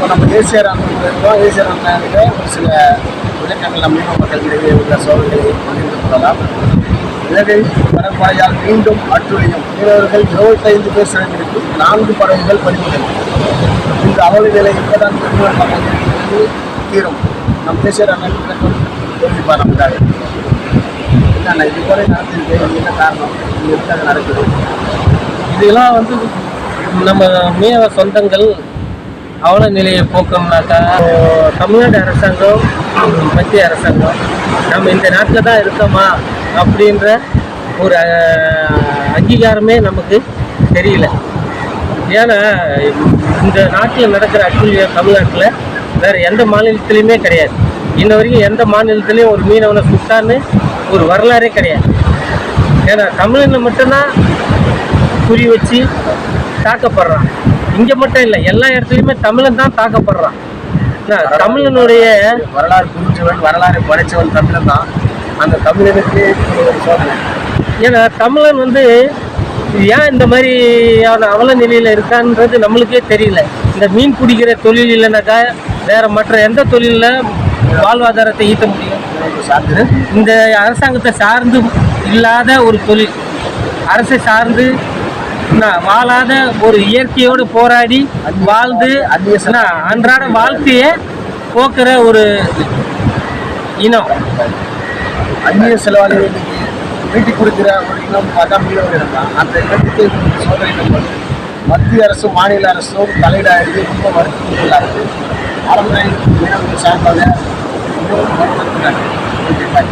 இப்போ நம்ம ஏசிஆர் அண்ணன் ஒரு சில விளக்கங்கள் நம்ம மீனவ மக்களிடையே உள்ள சோழர்களை பகிர்ந்து கொள்ளலாம். இலங்கை கடற்படையால் மீண்டும் அட்டுழியம், மீனவர்கள் 25 பேர் சிறைபிடிப்பு, 4 படகுகள் பறிமுதல். இந்த அவல நிலை இப்போதான் மீனவ மக்களுக்கு தீரும். நம் ஏசிஆர் அண்ணன் விளக்கம் யோசிப்பார் நமக்காக. என்னென்ன இது போல நடத்திருக்கு, என்ன காரணம், இது எதுக்காக நடக்குது? இதெல்லாம் நம்ம மீனவ சொந்தங்கள் அவல நிலையை போக்கணும்னாக்கா தமிழ்நாடு அரசாங்கம், மத்திய அரசாங்கம் நம்ம இந்த நாட்டில் தான் இருக்கோமா அப்படின்ற ஒரு அங்கீகாரமே நமக்கு தெரியல. ஏன்னா இந்த நாட்டில் நடக்கிற அட்டுழியம் தமிழ்நாட்டில் வேறு எந்த மாநிலத்துலேயுமே கிடையாது. இன்ன வரைக்கும் எந்த மாநிலத்துலேயும் ஒரு மீனவனை சுட்டான்னு ஒரு வரலாறே கிடையாது. ஏன்னா தமிழனை மட்டும்தான் குறி வச்சு தாக்கப்படுறான். இங்கே மட்டும் இல்லை, எல்லா இடத்துலையுமே தமிழன் தான் தாக்கப்படுறான். தமிழனுடைய வரலாறு புரிஞ்சவன், வரலாறு படைச்சவன் தமிழன் தான். அந்த தமிழனுக்கு சோதனை. ஏன்னா தமிழன் ஏன் இந்த மாதிரியான அவல நிலையில் இருக்கான்றது நம்மளுக்கே தெரியல. இந்த மீன் பிடிக்கிற தொழில் இல்லைனாக்கா வேற மற்ற எந்த தொழிலில் வாழ்வாதாரத்தை ஈட்ட முடியும்? இந்த அரசாங்கத்தை சார்ந்து இல்லாத ஒரு தொழில், அரசை சார்ந்து வாழாத ஒரு இயற்கையோடு போராடி வாழ்ந்து அன்றாட வாழ்க்கையை போக்குற ஒரு இனம். அந்நிய செலவாளிகள் வீட்டுக்கு கொடுக்குற ஒரு இனம் பார்த்தா மீனவர்கள் தான். அந்த இடத்துக்கு சோதனை மத்திய அரசும் மாநில அரசும் தலையிடாது ரொம்ப வருத்தப்பட்டுள்ளார்கள். ஆரம்ப மீனவர்கள் சார்பாக மிகவும் வருத்தப்பட்டுள்ளார்கள்.